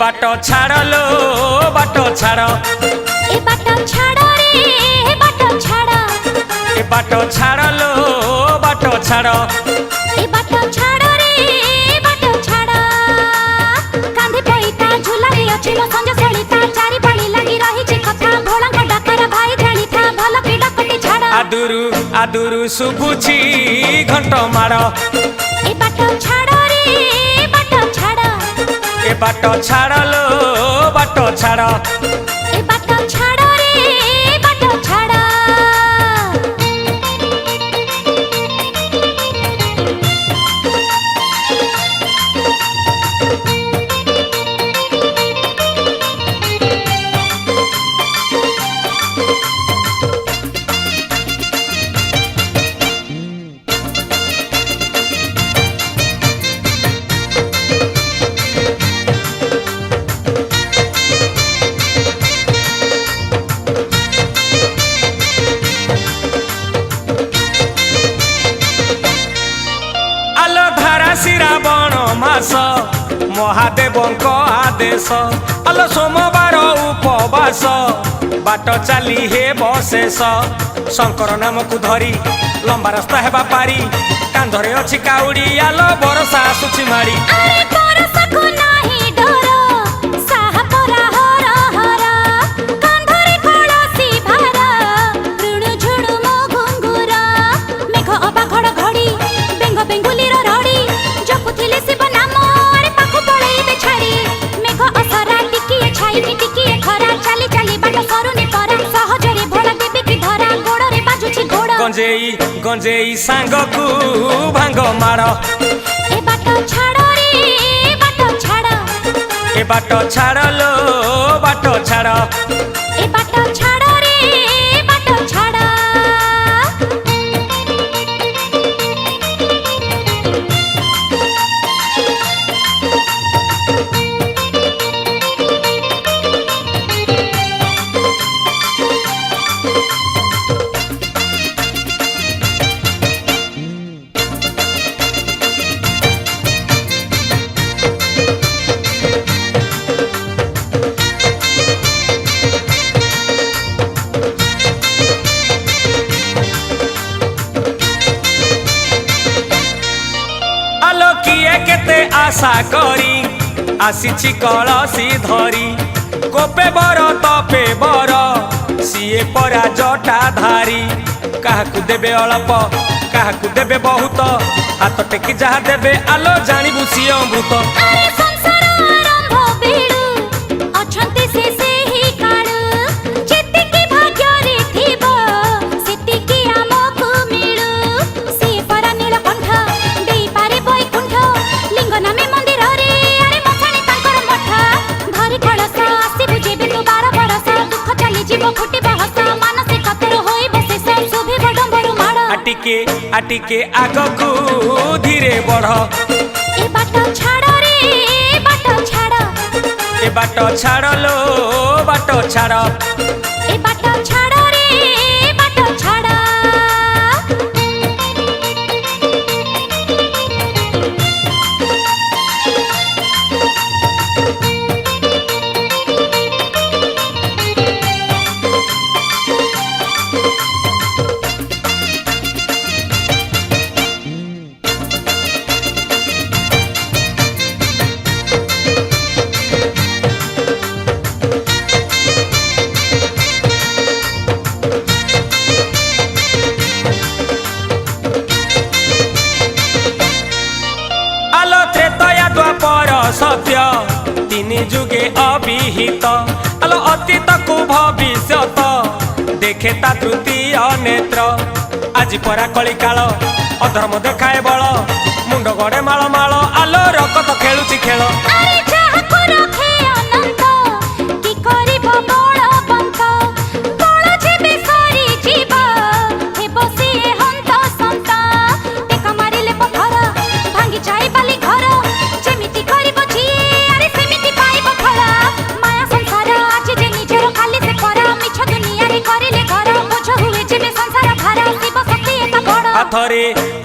बाट छाड़ लो बाट छाड़ ए बाट छाड़ रे बाट छाड़ ए बाट छाड़ लो बाट छाड़ ए बाट छाड़ रे बाट छाड़ कांधे पईता झूला रे अछि लो संज सळिता चारि पाणी लागि रही छि कथा भोळा को डाकर भाई जानी था भल की डाकटी छाड़ आदुरु सुबुछि घंट मार ए बाट छाड़ रे बाट छाड़ ए बाट छाड़ लो बाट छाड़ ए बाट छाड़ रे बाट छाड़ श्रावण मास महादेवंक आदेश आलो सोमवार उपवास बाट चली हे बशेष शंकर नाम को धरी लंबा रास्ता हेबा पारी कांधरे अछि काउडी आलो बरसा आसुछि माड़ी अरे बरसा को नाही डर साहा परा हर हर कांधरे कळसी भार ऋण झुडु मो घुंगुर मेघ अबा घड़ घड़ी बेंग बेंगुलीर रड़ी जपुथिले शिव नाम अरे पाखु पळेइबे छाड़ी मेघ असरा टिकिए छाई टिकिए खरा चाली चाली बाट सरुनी परा सहजरे भोला देबी की धरा गोड़रे बाजुछि घोड़ा गंजेई सांग को भांग मार ए बाट छाड़ रे बाट छाड़ ए बाट छाड़ लो बाट छाड़ ए बाट छाड़ रे बाट छाड़ केते आशा करी आसीछि कलसी धरी कोपे बर तपे बर सीए परा जटा धारी काहाकु देबे अल्प काहाकु देबे बहुत हाथ टेकी जहा देबे आलो जानिबु सिए अमृत अरे संसार आरंभ बेडू अछंती से ही काडू जेति की भाग्य रे थिबो सेति की आमकु मिलू सीए परा नीलकंठ देई पारे बैकुंठ लिंग नामे मंदिर रे अरे मछाणी तांकर मठा धरि कळस आसी बुझेबे तू 12 बरस दुख चली जीव फुटी बहस मानसिक कतर होई बसे सुभे बडंबरु माड आटिके आगकु धीरे बढ़ ए बाट छाड़ रे बाट छाड़ ए बाट छाड़ लो बाट छाड़ ए बाट छाड़ रे बाट छाड़ सत्य तीन जुगे अभिहित आलो अतीत को भविष्यत देखे ता तृतीय नेत्र आज परा कली काल अधर्म देखाए बल मुंड गड़े माल माल आलो रकत खेलुची खेल अरे जाहाको रखे अनंत की करिबो बलवंत बल जेबे सरी जीव हे बसी हंत संत टेका मारिले पथर भांगी जाई बाली घर जेमिति करिबो जी अरे सेमिति पाइबो फल माया संसार आज जे निजर काली से परा मिछ दुनिया रे करिले घर बोझ हुए जेबे संसार भारा शिव शक्ति एका बड़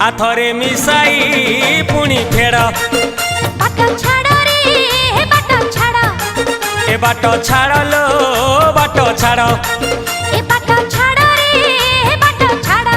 आथरे मिसाई पुणी फेड़ बाट छाड़ रे बाट छाड़ ए बाट छाड़ लो बाट छाड़ ए बाट छाड़ रे ए बाट छाड़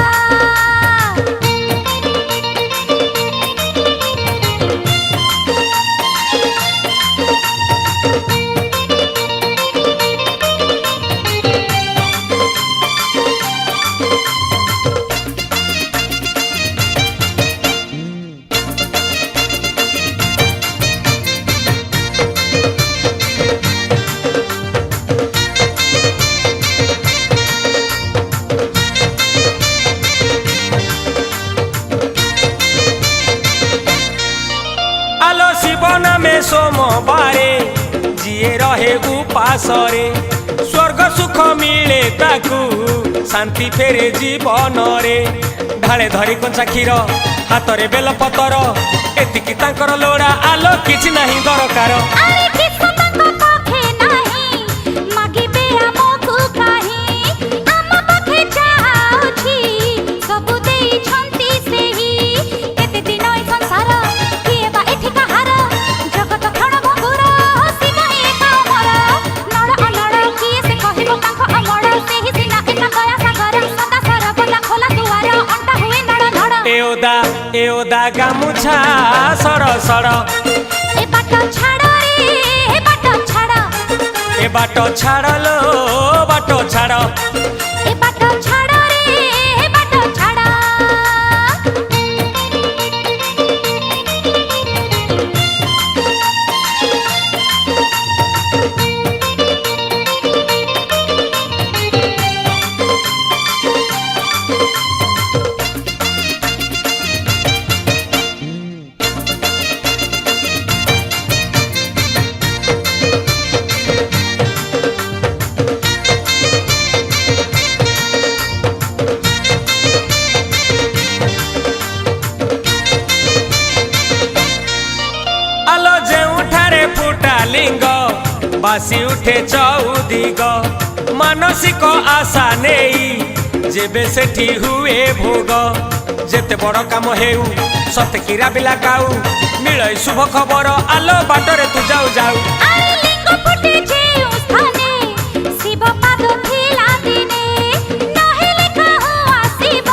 आलो शिवन में सोमवारे जिए रहे उपासरे स्वर्ग सुख मिले ताकू शांति फेरे जीवन रे ढाले धरी कंचा क्षीर हाथ रे बेल पतर एतिकी तांकर लोड़ा आलो किछि नहीं दरकार अरे किस तक पाखे नहीं मागिबे हमकु काहे हम पाखे जाउछि सब देई छंती सेही एते दिन ई संसार किए बा एठी कहार जगत क्षण भंगुर शिव एका अमर नड़ अनड़ किए से कहिबो तांको अमर सेही सिना एका दया सागर सदा सरबदा खोला दुआर अंटा हुए नड़ नड़ ए ओदा गामुछा सर सर ए बाट छाड़ रे ए बाट छाड़ ए बाट छाड़ लो बाट छाड़ ए बाट छाड़ रे ए बाट छाड़ आलो जेउठारे फुटा लिंग बासी उठे चौदिग मानसिक आशा नेई जेबे सेठी हुए भोग जेते बड़ काम हेउ सतकीरा बिला काऊ मिलई शुभ खबर आलो बाटरे तू जाऊ जाऊ अरे लिंग फुटे जे स्थाने शिव पाद थिला दिने नहेले कहू आसीब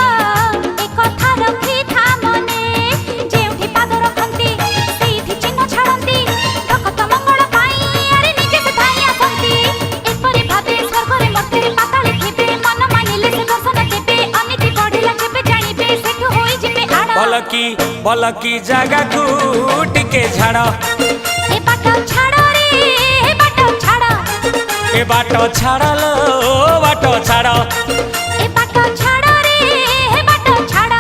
ए कथा रखी था मने जेउठी पाद रखंती सेठी चिन्ह छाड़ंती भक्त मंगल पाई अरे निजे से धाई आसंती एपरि भाबे स्वर्गरे मर्त्यरे पाताले थिबे मन मानिले से दर्शन देबे अनिति बढ़िला जेबे जानिबे सेठु होई जिबे आड़ बलकी जागा को टिके झाड़ ए बाट छाड़ रे ए बाट छाड़ ए बाट छाड़ लो बाट छाड़ ए बाट छाड़ रे ए बाट छाड़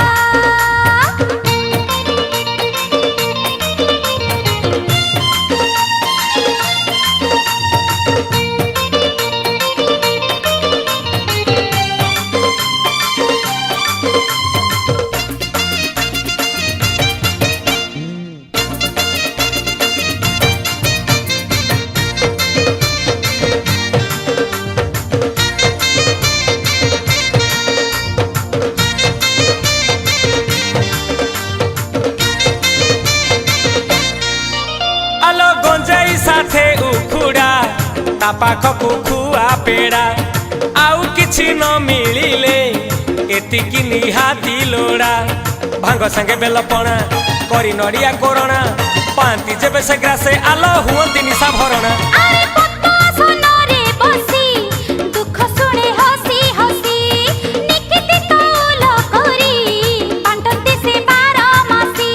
आलो गंजाई साथे उखुड़ा ता पाखकु खुआ पेड़ा आउ किछि न मिलिले एतिकी निहाती लोड़ा भांग संगे बेलपणा करी नड़िया कोरोना पांती जेबे से ग्रासे आलो हुअंती निशा भरणा अरे पद्म आसନରେ बसी दुख शुणे हसी हसी निकिति तौल करी बांटती से 12 मासी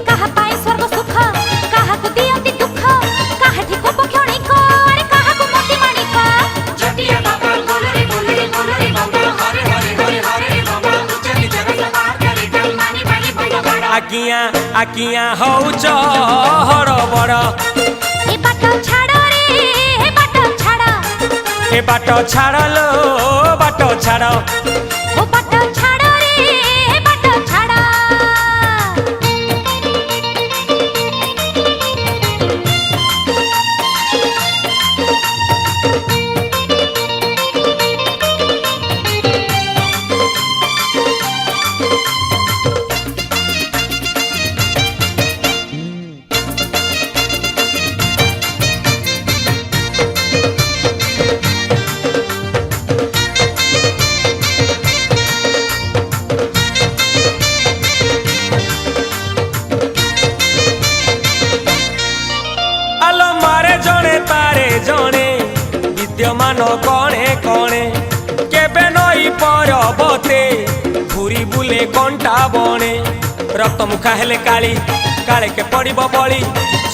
कहा पाए स्वर्ग सुख कहा को दियंती दुख कहा ठिको पक्षणिक अरे कहा को मोती माणिक जटिया बाबा बोलरे बाबा हरे हरे हरे हरे बाबा उच्च नीच रसपार करे गल मानी पानी बाबा आकिया हौच हर बड़ ए बाट छाड़ रे ए बाट छाड़ ए बाट छाड़ लो बाट छाड़ ओ बाट छाड़ रे ए बाट छाड़ विद्यमान कणे कणे केबे नई पर्वते घूरी बुले कंटा बणे रक्त मुखा हेले काली काले के पड़िब बळी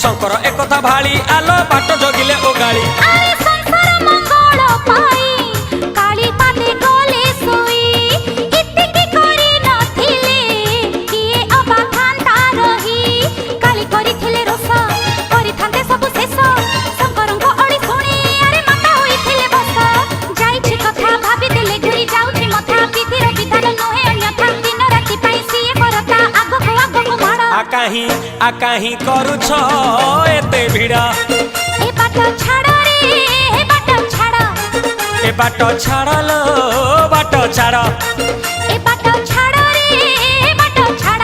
शंकर एकथा भाली आलो बाट जगिले ओ गाली अरे संसार मंगल पाई काली पाते गले सोई इतिकी करी नथिले किए अबा खान्ता रही काली करी थिले रोस करी थांते सब शेष शंकरंको अड़ी सुनी अरे माता होई थिले बस जाईछि कथा भाबी देले घुरी जाउछि मथा विधिर विधान नहे अन्यथा दिन राति पाई सिए करता आगको आगको माड़ आ काहीं करूछ एते भिड़ा ए बाट छाड़ रे ए बाट छाड़ ए बाट छाड़लो बाट छाड़ ए बाट छाड़ रे ए बाट छाड़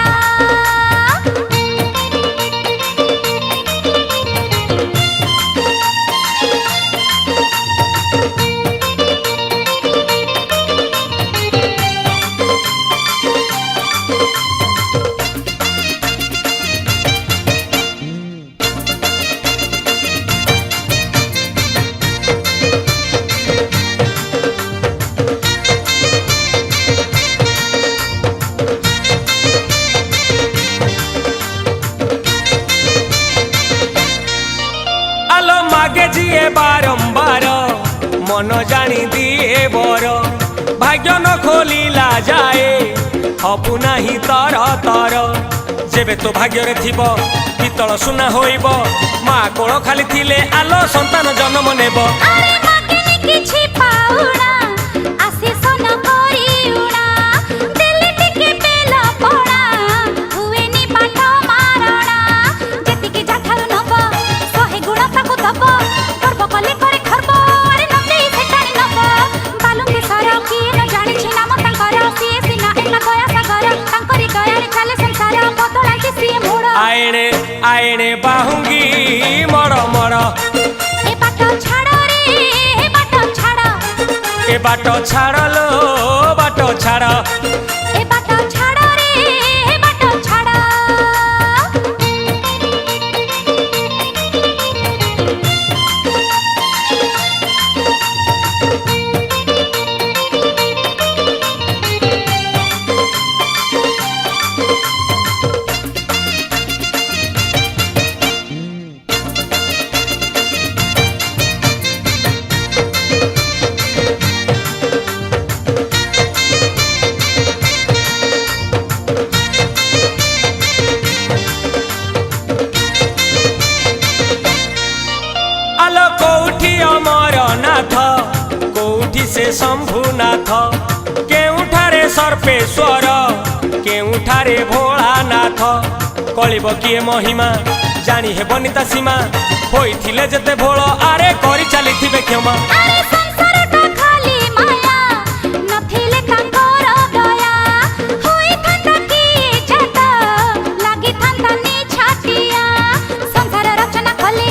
आलो मागे जिए बारंबार मन जानी दिए बर भाग्य न खोलिला जाए हबु नाही तर तर जेबे तो भाग्य रे थिबो पितल सुना होइबो मा कोळ खाली थिले आलो संतान जन्म नेबो अरे मागेनी किछि पाउना आशीष न करी उडा दिल्ली टिके बेला पड़ा हुएनी बाट मारणा जेतिके जाठारु नब सहे गुण ताकु दब गर्व कले करे खर्ब अरे नंदी सेटाणी नब बालुंगे सर किए न जानि छि नाम तांकर सिए सिना एका गया सागर तांकरी गयारे चले संसार बदलांती सिए मोड़ आएणे बाहुंगी मड़ मड़ ए बाट छाड़ रे ए बाट छाड़ ए बाट छाड़लो बाट छाड़ ए बाट छाड़ रे ए बाट छाड़ आलो कोठी अमरनाथ कोठी से शंभुनाथ केउठारे सर्पेश्वर केउठारे भोलानाथ कलिब किए महिमा जानी हेबनी ता सीमा होइथिले जेते भोल आरे करि चलिथिबे क्षमा अरे संसारटा खाली माया नथिले तांकर दया होई थांता किए जाता लागि थांता नी छाटिया संसार रचना कले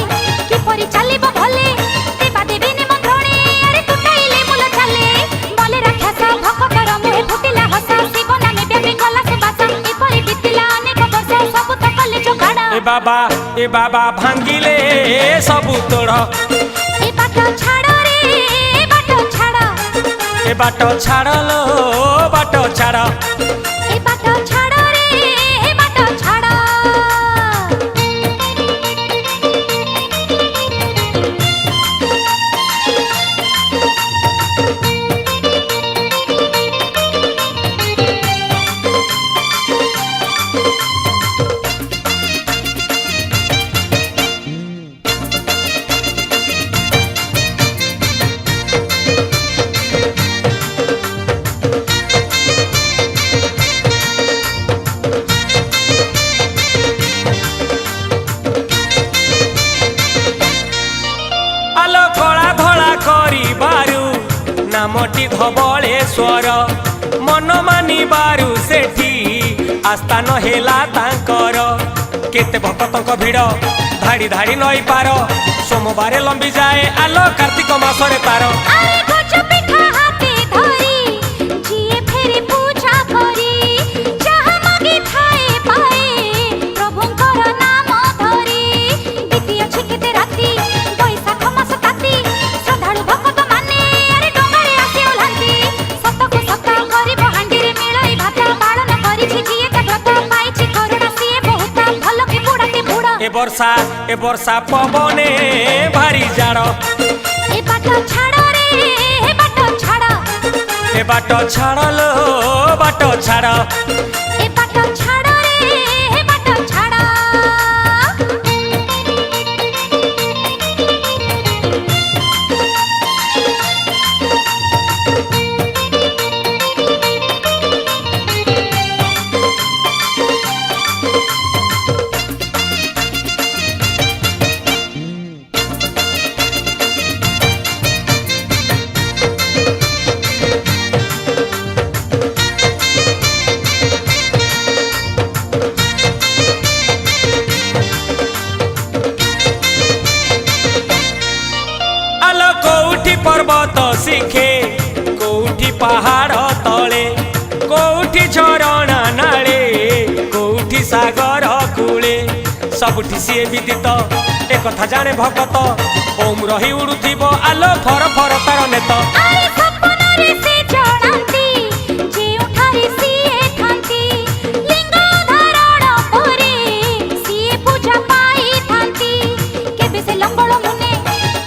कि परि चलिबो भले देवा देवी निमंत्रणे अरे टुटाइले मूल चाले बले राक्षस भक्तर मुहे फुटिला हसा शिव नामे व्यापी गला सुबासा ए परि बितिला अनेक वर्ष सब तो कले जोगाड़ ए बाबा भांगिले सबु तोड़ ए बाट छाड़ रे ए बाट छाड़ ए बाट छाड़लो बाट छाड़ ए बाट छाड़ रे ए बाट छाड़ आलो कला धला करिबारु नामटी धबलेश्वर मन मानिबारु सेठी आस्था न हेला तांकर केते भक्तक भिड़ धाड़ी धाड़ी नई पार सोमवार लंबी जाए आलो कार्तिक मासरे तार अरे गज पिठा हाथे धरी जिए फेरे पूजा करी जहा मागे थाए पाए प्रभुंकर नाम धरी बीती अछि केते राती बैसाख मास ताती श्रद्धालु भक्त ए वर्षा पवने भारी जाड़ ए बाट छाड़ रे ए बाट छाड़ ए बाट छाड़लो बाट छाड़ ए बाट छाड़ रे ए बाट छाड़ आलो कोउठी पर्वत शिखे कोउठी पहाड़ तले कोउठी झरणा नाले कोउठी सागर कूले सबुठी सीए विदित एक कथा जाने भगत ओम रही उड़ुथिबो आलो फर फर तार नेत आरे सपना रे से जणांती जे उठारे सिए थांती लिंग धारण परे सिए पूजा पाई थांती केबे से लंगड़ मुने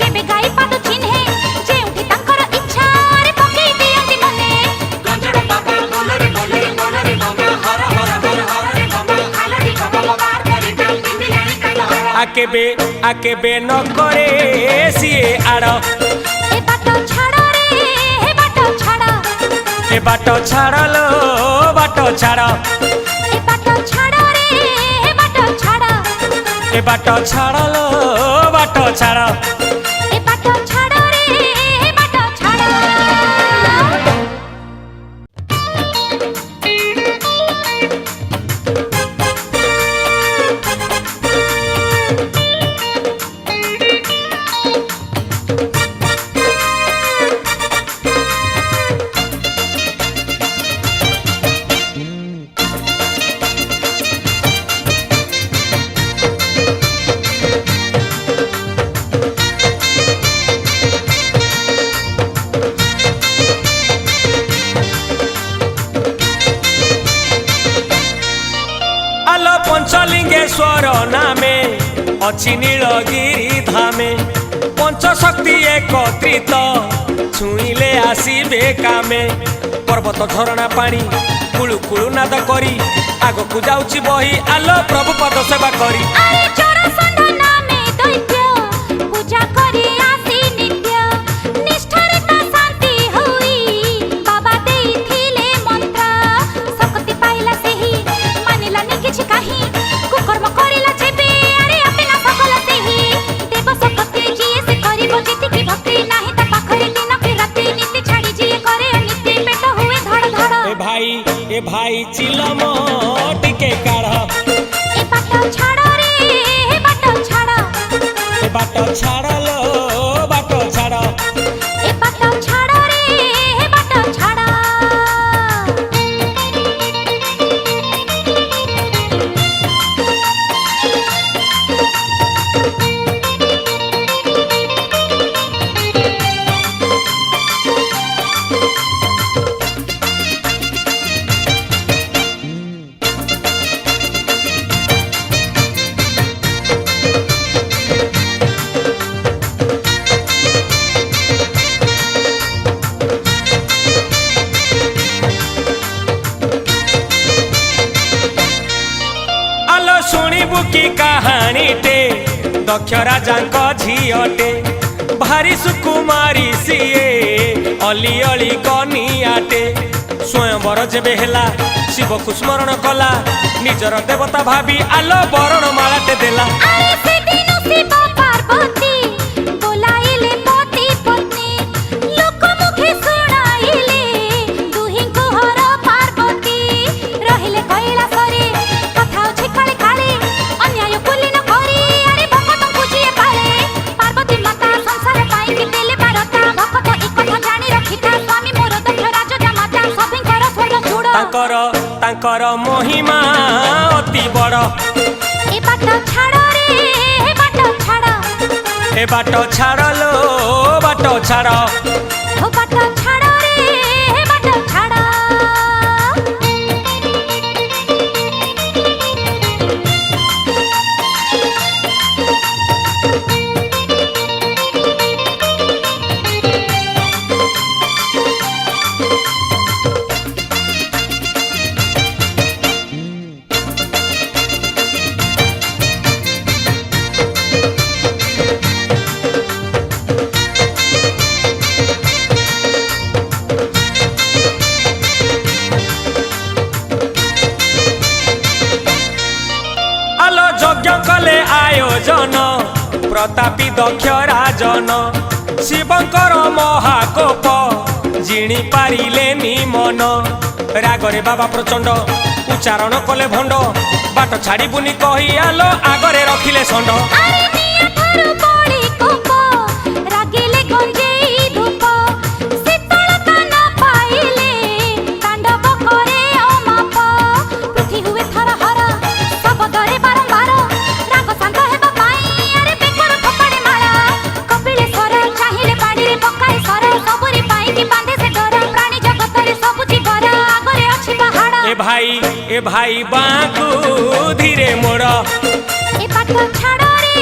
केबे गाई पाद चिन्हे जे उठी तांकर इच्छा रे पकेई दियंती मने गंजड़ बाबा बोलरे बाबा हर हर हर हर रे बाबा खालडी बाबा बार करे काल बिंदी नहीं कहला आकेबे न करे सीए आड़ ए बाट छाड़ रे ए बाट छाड़ ए बाट छाड़लो बाट छाड़ ए बाट छाड़ रे ए बाट छाड़ ए बाट छाड़लो बाट छाड़ ए बाट छाड़ रे ए बाट छाड़ आलो पंचलिंगेश्वर नामे अच्छी नीलगिरी धामे पंचशक्ति एकत्रित छुईले आसीबे कामे पर्वत झरणा पानी कुलु कुलु नाद करी आगकु जाउची बही आलो प्रभु पद सेवा करी अरे चोरा संध नामे दैत्य पूजा करी आसी नित्य निष्ठारे ता शांति होई बाबा देई थिले मंत्र शक्ति पाइला सेही मानिला नि किछि काही कुकर्म करिला जेबे अरे अपना सकल सेही देव शक्ति जिए से करिबो जेति की भक्ति नाही ता पाखरे दिन के राति नीति छाड़ी जिए करे नीति पेट हुए धड़ धड़ ए भाई चिलम टिके काढ़ ए बाट छाड़ रे ए बाट छाड़ ए बाट छाड़लो बाट छाड़ ए बाट छाड़ रे ए बाट छाड़ आलो शुणिबु की कहानी टे दक्ष राजांक झीअटे भारी सुकुमारी सीए अली अली कनियाटे स्वयंवर जेबे हेला शिव को स्मरण कला निजर देवता भाभी आलो बरण मालाटे देला अरे से दिनो शिव पार्वती बोलाइले पति पत्नी लोक मुखे सुनाइले दुहि को हर पार्वती रहिले कैलासरे कथा अछि काले काले अन्याय कुली न करी अरे भक्त पूजिए पाले पार्वती माता संसार पाई कि देले बारता भक्त एक कथा जानी रखिता स्वामी मोर दक्ष राज माता सभिंकर स्वर्ग जुड़ तांकर महिमा अति बड़ ए बाट छाड़ रे ए बाट छाड़ ए बाट छाड़लो बाट छाड़ ओ बाट छाड़ रे ए बाट छाड़ प्रतापी दक्ष राजन शिवंकर महाकोप जिणी पारिलेनी मन रागरे बाबा प्रचंड उच्चारण कले भंड बाट छाड़बुनी कही आलो आगरे रखिले षंड अरे निया ठारू बड़ी कोप रागिले गंजेई धूप शीतलता न पाइले तांडव करे अमाप पृथ्वी हुए थरहर शब्दरे बारंबार राग शांत हेबा पाई अरे बेकर फपड़े माला कपिलेश्वर चाहिले बाड़ीरे पकाए सर सबुरी पाई कि बांधे से डर प्राणी जगतरे सब जीवर आगरे अछि पहाड़ ए भाई बांकु धीरे मोड़ ए बाट छाड़ रे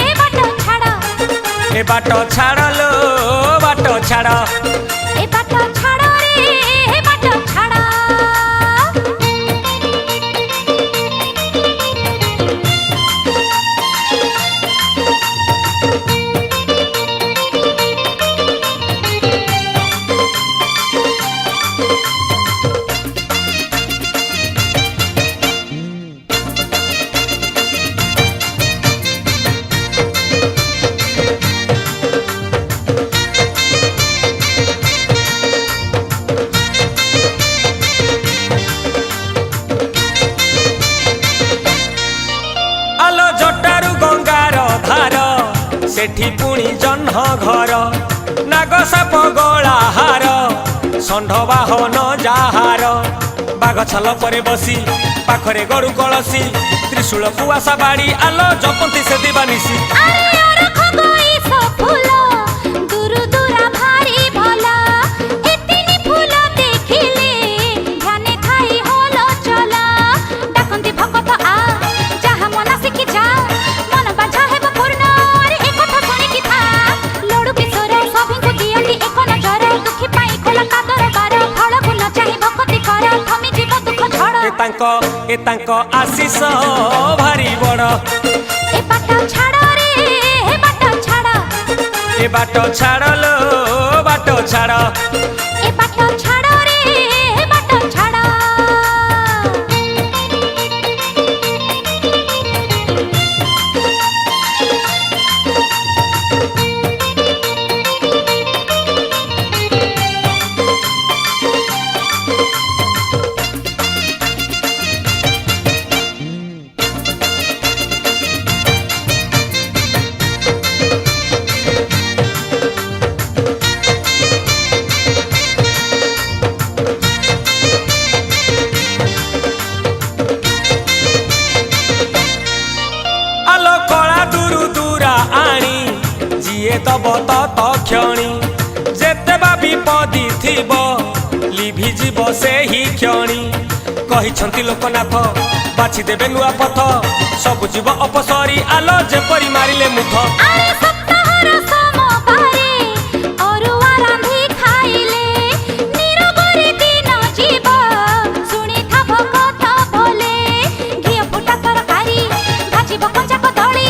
ए बाट छाड़ ए बाट छाड़ लो बाट छाड़ ए बाट छाड़ रे ए बाट छाड़ आलो जटारू गंगार धार सेठी पुणी जह्न घर नाग साप गला हार षंढ बाहन जाहार बाघ छाल परे बसी पाखरे गरु कलसी त्रिशूल कुआसा बाड़ी आलो जपंती से दिवानिसी अरे अरख गई स फूल दूर दूरा भारी भला एतिनी फूल देखिले ध्याने खाई होलो चला डाकंती भगत आ जहा मना सिखी जा मन बाझा हेब पूर्ण अरे एक कथा सुनी कि था लडू किशोर सभी को दियंती एक नजर दुखी पाई खोला कादर बार फल फूल चाहि भक्ति कर थमी जीव दुख झड़ ए तांको आशीष भारी बड़ ए बाट छाड़ रे ए बाट छाड़ ए बाट छाड़ लो बाट छाड़ ए बाट छाड़ रे ए बाट छाड़ आलो कला दूरू दूरा आनी जिए दब तत क्षणी जेते बा विपदी थिब लिभि जीव से ही क्षणी कहिछंती लोकनाथ बाछि देबे नुआ पथ सब जीव अपसरी आलो जेपरी मारिले मुथ अरे सप्ताहर समबारे अरुआ रांधी खाइले निरगरे दिन जीव सुनी थाब कथा भले घिय फुटा तरकारी भाजिब कंचा कदली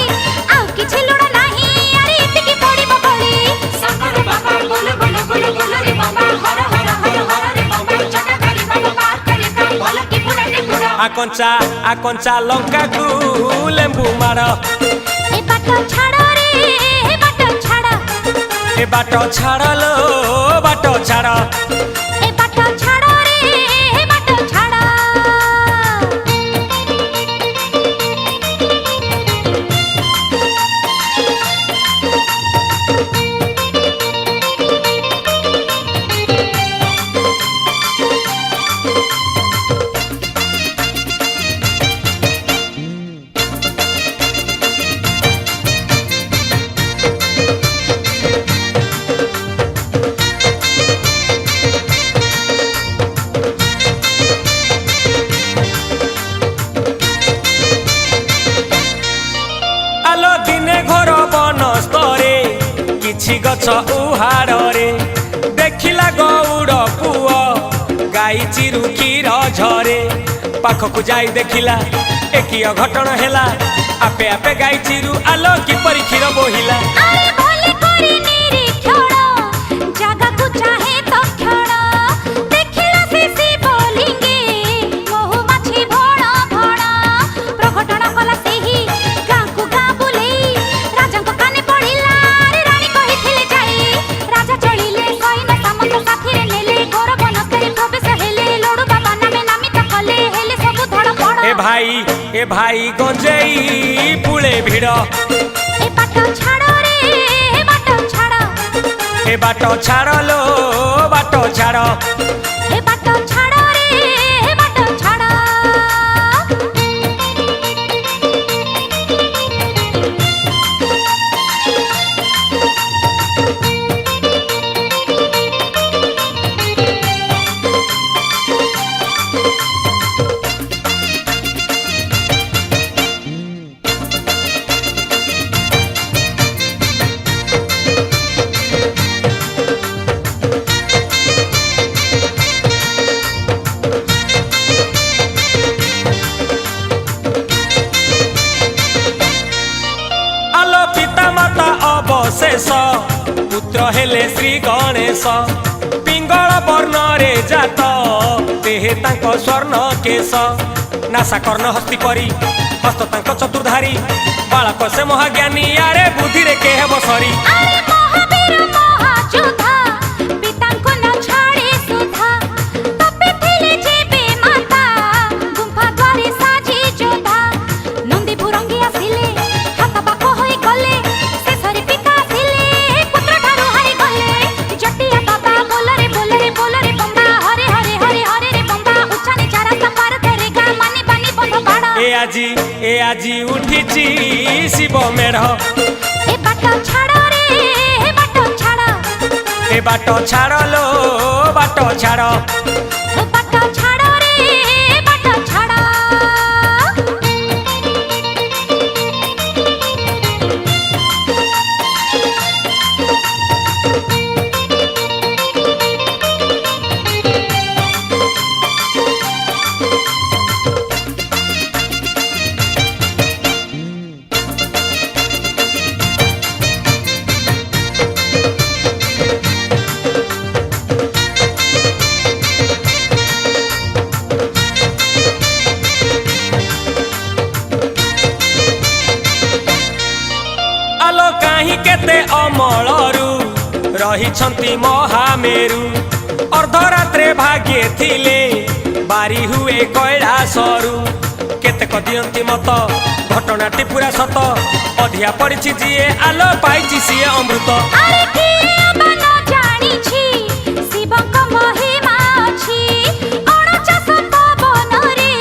आउ किछि लुण नाही अरे इतिकी पड़िब बली शंकर बाबा बोल बोल बोल बोल रे बाबा हर हर हर हर रे बाबा चटा करी बाबा पार करे काम बोल की पूरा रे पूरा आकंचा लंका को लेंबू मार ए बाट छाड़ रे ए बाट छाड़ ए बाट छाड़ लो बाट छाड़ ए बाट छाड़ रे ए बाट छाड़ କିଛି ଗଛ ଉହାଡ଼ରେ ଦେଖିଲା ଗଉଡ଼ ପୁଅ ଗାଈ ଚିରୁ କ୍ଷୀର ଝରେ ପାଖକୁ ଯାଇ ଦେଖିଲା ଏକି ଅଘଟଣ ହେଲା ଆପେ ଆପେ ଗାଈ ଚିରୁ ଆଲୋ କିପରି କ୍ଷୀର ବୋହିଲା। ଆରେ ଭଲେ କରି ନିରୀକ୍ଷଣ ଜାଗାକୁ ଚାହେଁ ତକ୍ଷଣ ଦେଖିଲା ସେ ଶିବଲିଙ୍ଗେ ମହୁମାଛି ଭଣ ଭଣ ପ୍ରଘଟଣ କଲା ସେହି ଗାଁକୁ ଗାଁ ବୁଲେଇ ରାଜାଙ୍କ କାନେ ए भाई गंजेई पुले भिड़ ए बाटो छाड़ो रे ए बाटो छाड़ो ए बाटो छाड़ लो बाटो छाड़ ए बाटो छाड़ो रे ए बाटो छाड़ो आलो पिता माता अवशेष पुत्र हेले श्री गणेश पिंगल वर्ण रे जात देहे तांक स्वर्ण केश नासा कर्ण हस्ती करी हस्त तांक चतुर्धारी बालक से महाज्ञानी यारे बुद्धि रे के हेब सरी अरे महावीर महायोद्धा पिताଙ୍କୁ न छाड़े सुधा तपे थिले जेबे माता गुंफा द्वारे साजी जोधा नंदी भुरंगी आसिले हाथ पाख होई गले शेषरे पिता आसिले पुत्र ठारू हारी गले जटिया बाबा बोलरे बोलरे बोलरे बंबा हरे हरे हरे हरे रे बंबा उच्चा नीचा रास्ता पार करे गा मानी बानी बंध बाड़ा ए आजी उठिची शिव मेढ़ ए बाटो छाड़ो रे ए बाटो छाड़ो ए बाटो छाड़ लो बाटो छाड़ ओ बाटो छाड़ो रे ए बाटो छाड़ो आलो काहीं केते अमलरू रही महामेरु अर्धरात्रे भाग्ये थिले बारी हुए कैलासरू केतेक दियंती मत घटनाटी पूरा सत अधिया पड़िछि जिए आलो पाइछि सिए अमृत अरे किए बन जानी छी शिवक महिमा छी अणचास पवन रे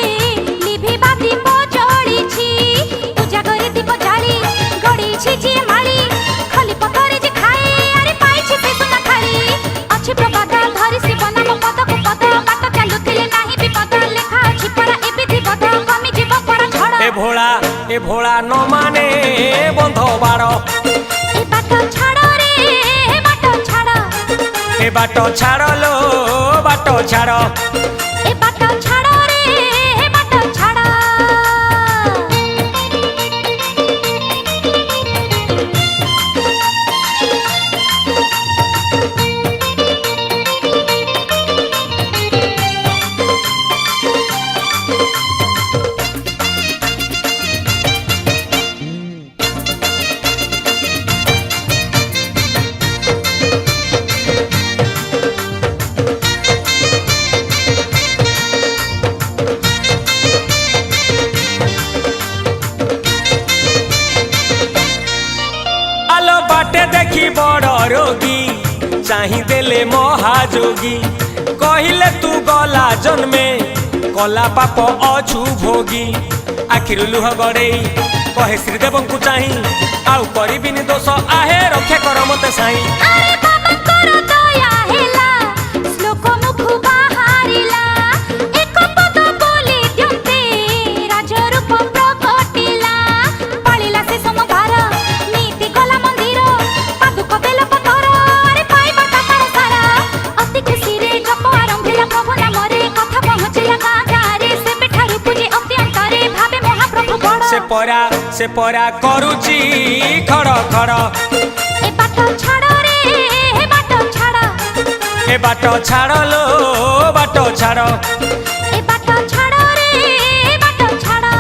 लिभिबा दीप जळी छी पूजा करी दीप जाली गड़ी छी जी माली खली पतरे जे खाए अरे पाई छी से सुना खाली अछि प्रबाद धरि शिव नाम पद को पद बाट चालुथिले नाही विपद लेखा अछि परा ए विधि बद कमी जीव पर झड़ ए भोला न माने बंध बाड़ ए बाटो छाड़ो रे ए बाटो छाड़ो ए बाटो छाड़ लो बाटो छाड़ ए बाटो छाड़ो रे ए बाटो छाड़ो आलो बाटे देखी बड़ रोगी चाही देले महाजोगी कहिले तू गला जन्मे कला पाप अछु भोगी आखिर लुह गड़ेई कहे श्रीदेव को चाही आउ करिबिनी दोष आहे रक्षा कर मते साई अरे बाबा कर दया हेला श्लोक मुख बाहारिला एक पद बोली द्यन्ते राजरूप प्रकटिला पालिला से समभार नीति गला मंदिर पादुक बेल पतर अरे पाइबा तार सारा अति खुशी रे जप आरंभिला प्रभु नाम रे कथा पहुँचिला गाँ गाँ रे से बेठारू पूजे अत्यंत रे भावे महाप्रभु बड़ से परा करूची खड़ खड़ ए बाटो छाड़ो रे ए बाटो छाड़ो ए बाटो छाड़ लो बाटो छाड़ ए बाटो छाड़ो रे ए बाटो छाड़ो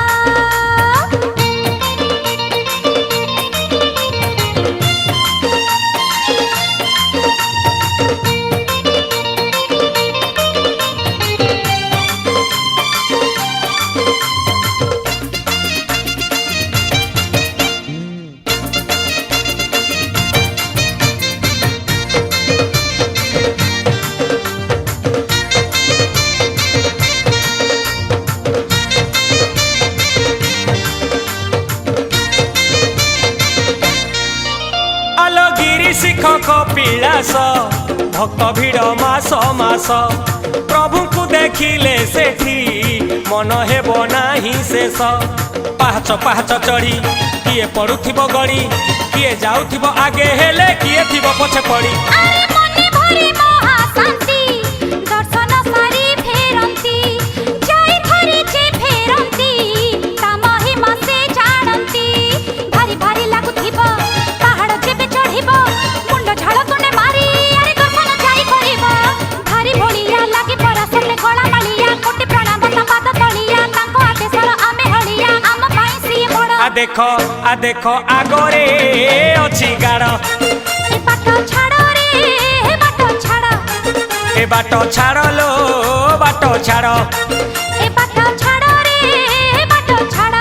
कपिलास भक्त भिड़ मास मास प्रभु को देखिले सेठी मन हेब नाही शेष पाहच पाहच चढ़ी किए पड़ुथिबो गड़ी किए जाउथिबो आगे हेले किए थिबो पछे पड़ी अरे मने भरे महाशांति दर्शन सारी फेरंती जय धरे जे फेरंती ता महिमा से जानंती भारी भारी लागुथिबो पहाड़ जेबे चढ़िबो मुंड झाड़ तने मारी अरे दर्शन जाई करिबो भारी भोलिया लागे परासले गळा मालिया कोटि प्रणाम पाद तलिया तांको आदेशर आमे हलिया आम पाई सिए बड़ आ देखो आगरे अछि गाड़ ए बाटो छाड़ रे ए बाटो छाड़ ए बाटो छाड़ लो बाटो छाड़ ए बाटो छाड़ रे ए बाटो छाड़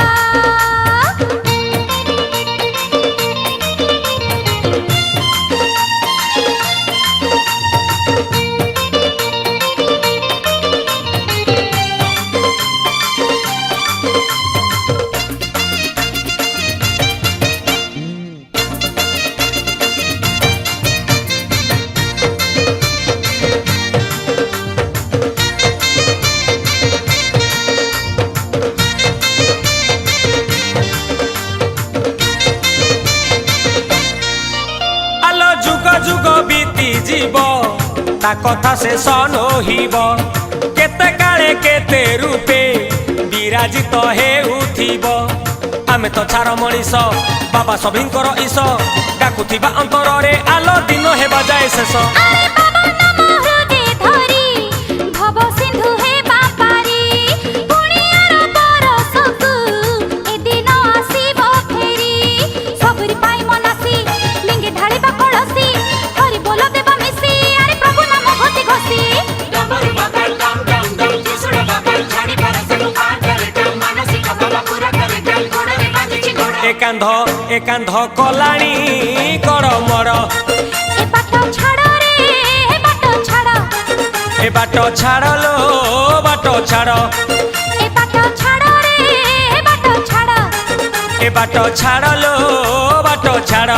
आलो जुग जुग बीती जीव ता कथा से सन हिब केते काले केते रूपे विराजित हे उठिब आमे तो छार मनीष बाबा सभिंकर ईश डाकुथिबा अंतर रे आलो दिन हेबा जाए शेष अरे बाबा नम हृदय धरी भव सिंधु हे बापारी पुणियार बरसकु ए दिन आसीब फेरी सबरी पाई मनासी लिंगे ढाळिबा कळसी हरि बोल देबा मिसी अरे प्रभु नाम घोषी घोषी डमरू बादल डम डम डम त्रिशूल बादल झाड़ी परसनु पार करे डम मानसिक भला पूरा करे डम गोड़े बाजिची गोड़ एकांध कलाणी कर मर ए बाटो छाड़ रे ए बाटो छाड़ ए बाटो छाड़ लो बाटो छाड़ ए बाटो छाड़ रे ए बाटो छाड़ ए बाटो छाड़ लो बाटो छाड़